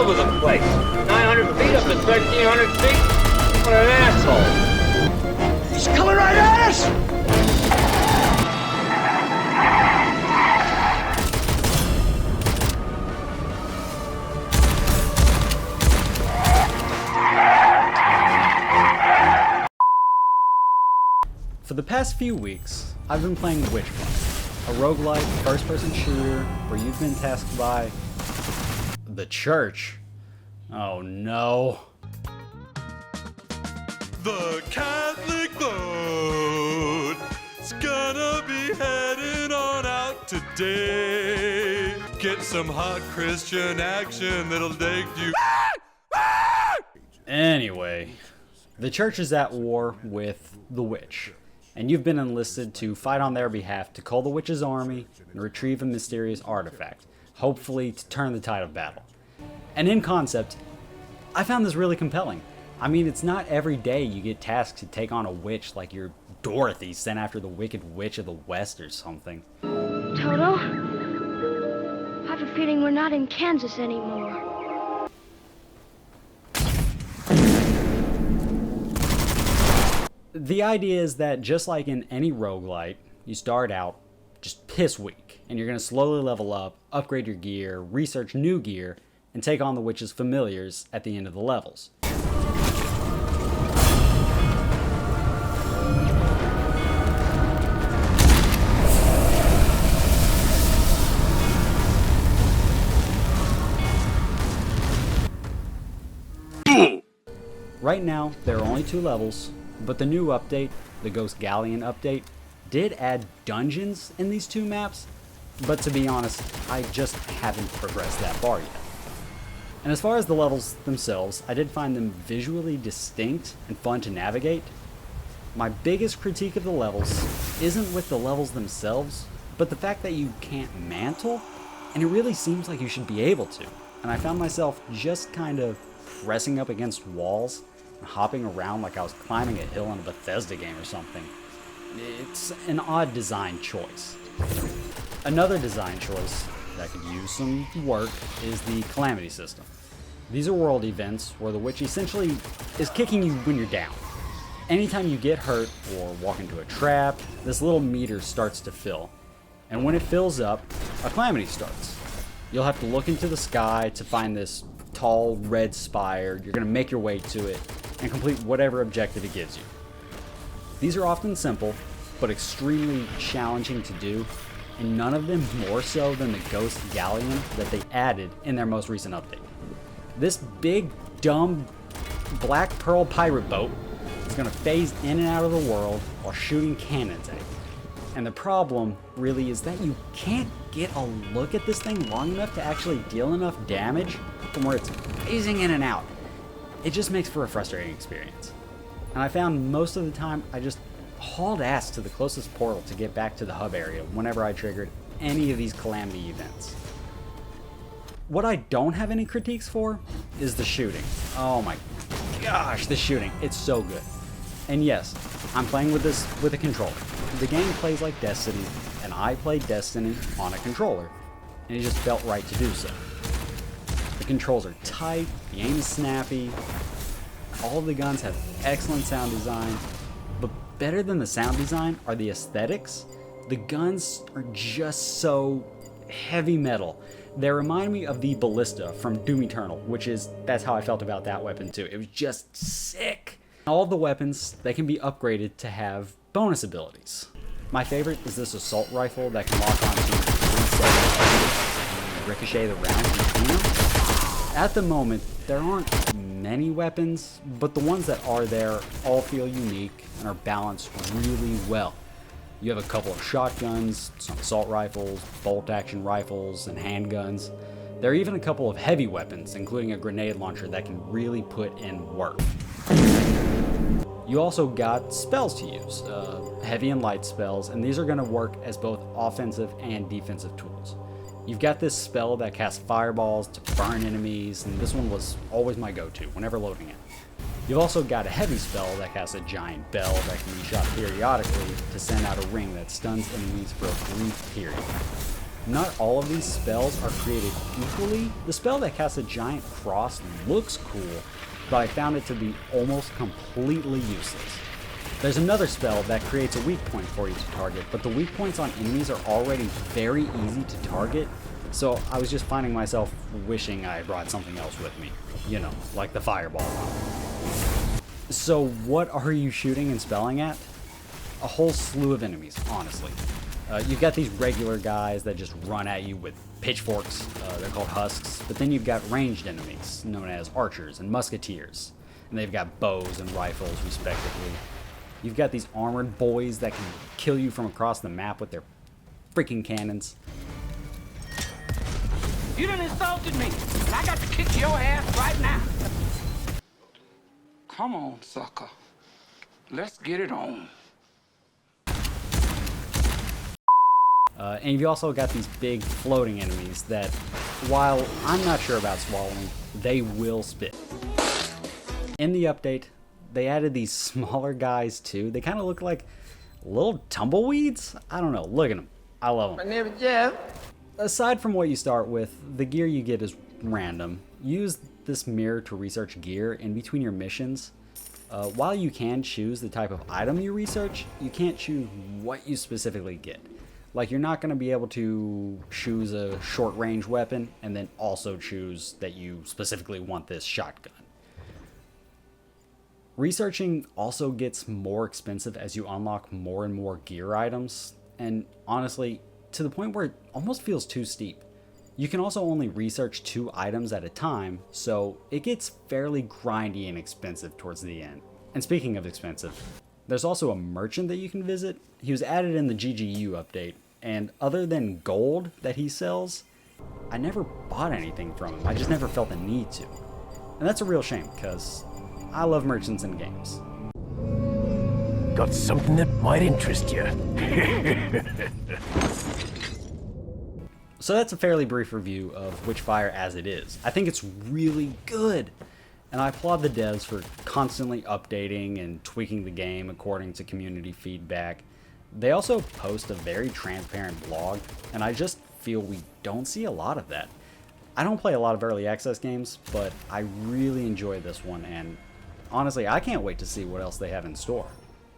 over the place. 900 feet up to 1,300 feet? What an asshole. He's coming right at us! For the past few weeks, I've been playing Witchfire, a roguelike first-person shooter where you've been tasked by the church. Oh no. The Catholic vote is gonna be heading on out today. Get some hot Christian action that'll take you. Anyway, the church is at war with the witch, and you've been enlisted to fight on their behalf to cull the witch's army and retrieve a mysterious artifact, hopefully to turn the tide of battle. And in concept, I found this really compelling. I mean, it's not every day you get tasked to take on a witch like you're Dorothy sent after the Wicked Witch of the West or something. Toto, I have a feeling we're not in Kansas anymore. The idea is that just like in any roguelite, you start out just piss weak, and you're going to slowly level up, upgrade your gear, research new gear, and take on the witch's familiars at the end of the levels. Right now, there are only 2 levels, but the new update, the Ghost Galleon update, did add dungeons in these 2 maps, but to be honest, I just haven't progressed that far yet. And as far as the levels themselves, I did find them visually distinct and fun to navigate. My biggest critique of the levels isn't with the levels themselves, but the fact that you can't mantle, and it really seems like you should be able to. And I found myself just kind of pressing up against walls and hopping around like I was climbing a hill in a Bethesda game or something. It's an odd design choice. Another design choice that could use some work is the calamity system. These are world events where the witch essentially is kicking you when you're down. Anytime you get hurt or walk into a trap, this little meter starts to fill. And when it fills up, a calamity starts. You'll have to look into the sky to find this tall red spire. You're going to make your way to it and complete whatever objective it gives you. These are often simple, but extremely challenging to do, and none of them more so than the Ghost Galleon that they added in their most recent update. This big, dumb, black pearl pirate boat is going to phase in and out of the world while shooting cannons at you. And the problem really is that you can't get a look at this thing long enough to actually deal enough damage from where it's phasing in and out. It just makes for a frustrating experience. And I found most of the time I just hauled ass to the closest portal to get back to the hub area whenever I triggered any of these calamity events. What I don't have any critiques for is the shooting. Oh my gosh, the shooting. It's so good. And yes, I'm playing with this with a controller. The game plays like Destiny, and I played Destiny on a controller, and it just felt right to do so. The controls are tight, the aim is snappy, all of the guns have excellent sound design, but better than the sound design are the aesthetics. The guns are just so heavy metal. They remind me of the ballista from Doom Eternal, that's how I felt about that weapon too. It was just sick. All of the weapons, they can be upgraded to have bonus abilities. My favorite is this assault rifle that can lock onto 3 and ricochet the rounds between them. At the moment, there aren't many weapons, but the ones that are there all feel unique and are balanced really well. You have a couple of shotguns, some assault rifles, bolt-action rifles, and handguns. There are even a couple of heavy weapons, including a grenade launcher that can really put in work. You also got spells to use, heavy and light spells, and these are going to work as both offensive and defensive tools. You've got this spell that casts fireballs to burn enemies, and this one was always my go-to whenever loading it. You've also got a heavy spell that casts a giant bell that can be shot periodically to send out a ring that stuns enemies for a brief period. Not all of these spells are created equally. The spell that casts a giant cross looks cool, but I found it to be almost completely useless. There's another spell that creates a weak point for you to target, but the weak points on enemies are already very easy to target, so I was just finding myself wishing I brought something else with me. You know, like the fireball one. So what are you shooting and spelling at? A whole slew of enemies, honestly. You've got these regular guys that just run at you with pitchforks, they're called husks, but then you've got ranged enemies, known as archers and musketeers, and they've got bows and rifles, respectively. You've got these armored boys that can kill you from across the map with their freaking cannons. You done insulted me. I got to kick your ass right now. Come on, sucker. Let's get it on. And you've also got these big floating enemies that, while I'm not sure about swallowing, they will spit. In the update, they added these smaller guys too. They kind of look like little tumbleweeds? I don't know, look at them. I love them. My name is Jeff. Aside from what you start with, the gear you get is random. Use this mirror to research gear in between your missions. While you can choose the type of item you research, you can't choose what you specifically get. Like, you're not going to be able to choose a short range weapon and then also choose that you specifically want this shotgun. Researching also gets more expensive as you unlock more and more gear items, and honestly, to the point where it almost feels too steep. You can also only research 2 items at a time, so it gets fairly grindy and expensive towards the end. And speaking of expensive, there's also a merchant that you can visit. He was added in the GGU update, and other than gold that he sells, I never bought anything from him. I just never felt the need to. And that's a real shame, because I love merchants in games. Got something that might interest you. So that's a fairly brief review of Witchfire as it is. I think it's really good, and I applaud the devs for constantly updating and tweaking the game according to community feedback. They also post a very transparent blog, and I just feel we don't see a lot of that. I don't play a lot of early access games, but I really enjoy this one, and honestly, I can't wait to see what else they have in store.